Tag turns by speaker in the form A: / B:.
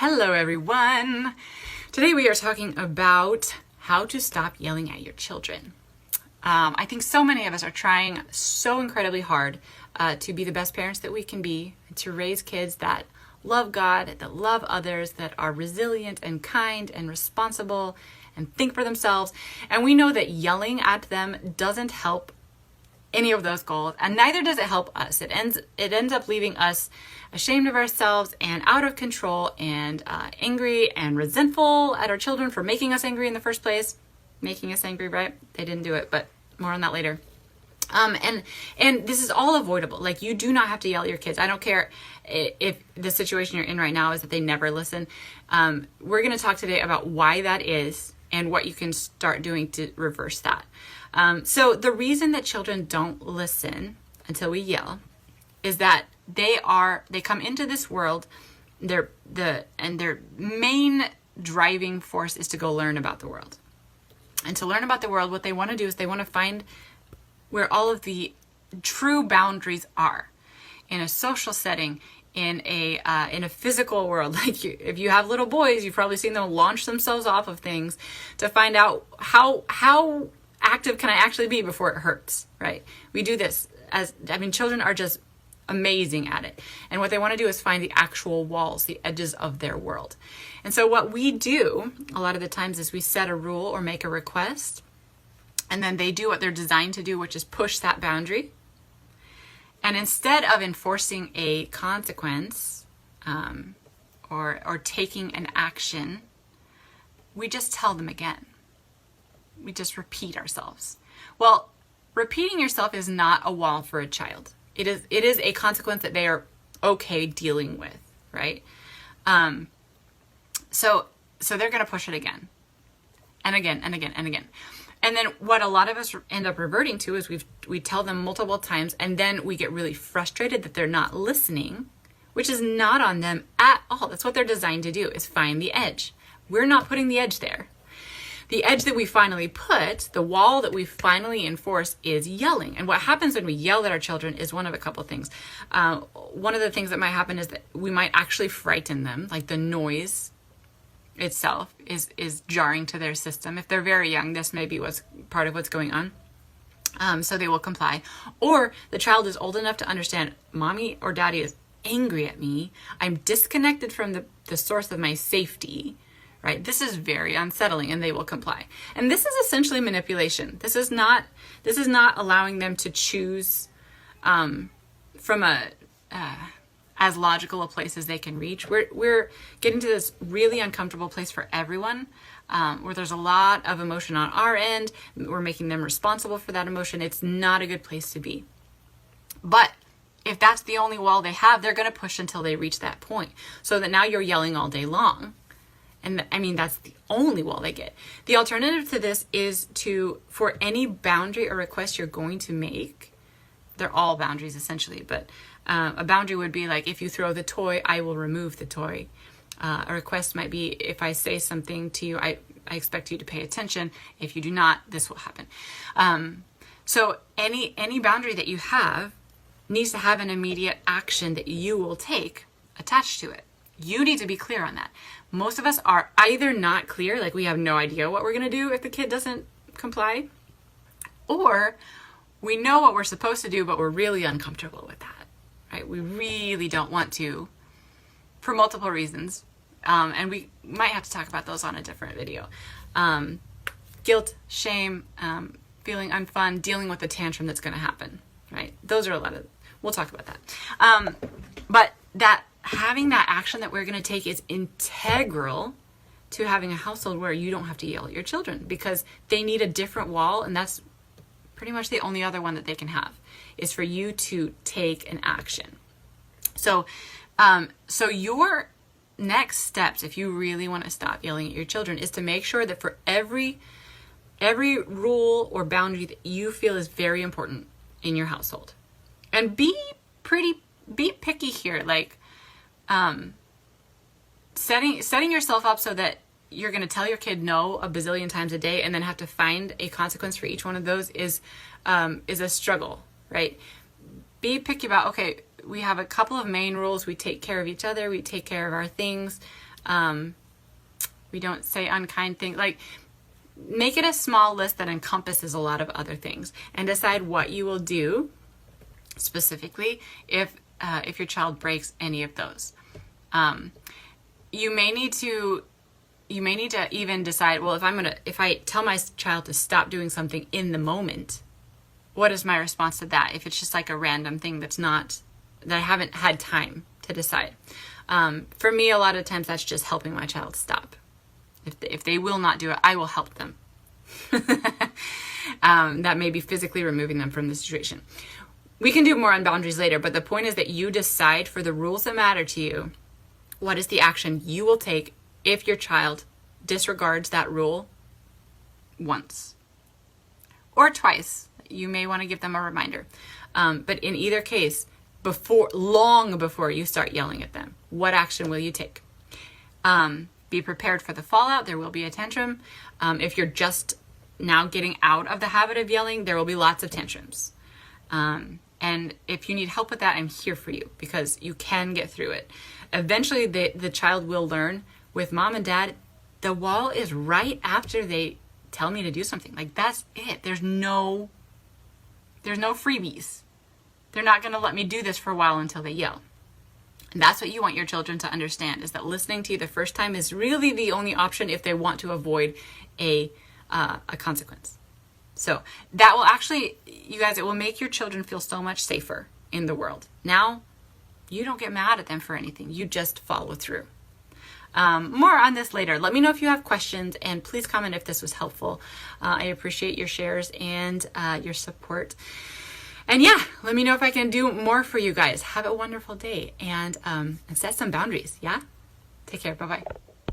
A: Hello everyone! Today we are talking about how to stop yelling at your children. I think so many of us are trying so incredibly hard to be the best parents that we can be, to raise kids that love God, that love others, that are resilient and kind and responsible and think for themselves. And we know that yelling at them doesn't help any of those goals, and neither does it help us. It ends up leaving us ashamed of ourselves and out of control and angry and resentful at our children for making us angry in the first place. Making us angry, right? They didn't do it, but more on that later. And this is all avoidable. Like, you do not have to yell at your kids. I don't care if the situation you're in right now is that they never listen. We're going to talk today about why that is and what you can start doing to reverse that. So the reason that children don't listen until we yell is that they come into this world, their main driving force is to go learn about the world. And to learn about the world, what they want to do is they want to find where all of the true boundaries are in a social setting, in a physical world. Like, if you have little boys, you've probably seen them launch themselves off of things to find out how active can I actually be before it hurts, right? We do this children are just amazing at it. And what they want to do is find the actual walls, the edges of their world. And so what we do a lot of the times is we set a rule or make a request, and then they do what they're designed to do, which is push that boundary. And instead of enforcing a consequence or taking an action, we just tell them again. We just repeat ourselves. Well, repeating yourself is not a wall for a child. It is a consequence that they are okay dealing with, right? So they're going to push it again and again and again and again. And then what a lot of us end up reverting to is we tell them multiple times, and then we get really frustrated that they're not listening, which is not on them at all. That's what they're designed to do, is find the edge. We're not putting the edge there. The edge that we finally put, the wall that we finally enforce, is yelling. And what happens when we yell at our children is one of a couple things. One of the things that might happen is that we might actually frighten them, like the noise itself is jarring to their system. If they're very young, this may be what's part of what's going on. So they will comply. Or the child is old enough to understand, mommy or daddy is angry at me. I'm disconnected from the source of my safety. Right? This is very unsettling, and they will comply. And this is essentially manipulation. This is not allowing them to choose from as logical a place as they can reach. We're getting to this really uncomfortable place for everyone, where there's a lot of emotion on our end. We're making them responsible for that emotion. It's not a good place to be. But if that's the only wall they have, they're going to push until they reach that point, so that now you're yelling all day long. And that's the only wall they get. The alternative to this is for any boundary or request you're going to make, they're all boundaries essentially, but a boundary would be like, if you throw the toy, I will remove the toy. A request might be, if I say something to you, I expect you to pay attention. If you do not, this will happen. So any boundary that you have needs to have an immediate action that you will take attached to it. You need to be clear on that. Most of us are either not clear, like we have no idea what we're going to do if the kid doesn't comply, or we know what we're supposed to do, but we're really uncomfortable with that, right? We really don't want to, for multiple reasons. And we might have to talk about those on a different video. Guilt, shame, feeling unfun, dealing with the tantrum that's going to happen, right? Those are we'll talk about that. But having that action that we're going to take is integral to having a household where you don't have to yell at your children, because they need a different wall, and that's pretty much the only other one that they can have, is for you to take an action. So your next steps, if you really want to stop yelling at your children, is to make sure that for every rule or boundary that you feel is very important in your household, and be picky here, like setting yourself up so that you're going to tell your kid no a bazillion times a day and then have to find a consequence for each one of those is a struggle, right? Be picky about, okay, we have a couple of main rules. We take care of each other. We take care of our things. We don't say unkind things. Like, make it a small list that encompasses a lot of other things, and decide what you will do specifically if your child breaks any of those. You may need to even decide, well, if I tell my child to stop doing something in the moment, what is my response to that? If it's just like a random thing that I haven't had time to decide. For me, a lot of times that's just helping my child stop. If they will not do it, I will help them. That may be physically removing them from the situation. We can do more on boundaries later, but the point is that you decide for the rules that matter to you, what is the action you will take if your child disregards that rule once or twice. You may want to give them a reminder. But in either case, long before you start yelling at them, what action will you take? Be prepared for the fallout. There will be a tantrum. If you're just now getting out of the habit of yelling, there will be lots of tantrums. And if you need help with that, I'm here for you, because you can get through it. Eventually, the child will learn, with mom and dad, the wall is right after they tell me to do something. Like, that's it. There's no freebies. They're not going to let me do this for a while until they yell. And that's what you want your children to understand, is that listening to you the first time is really the only option if they want to avoid a consequence. So that will actually, you guys, it will make your children feel so much safer in the world. Now, you don't get mad at them for anything. You just follow through. More on this later. Let me know if you have questions, and please comment if this was helpful. I appreciate your shares and your support. And yeah, let me know if I can do more for you guys. Have a wonderful day, and set some boundaries. Yeah? Take care. Bye-bye.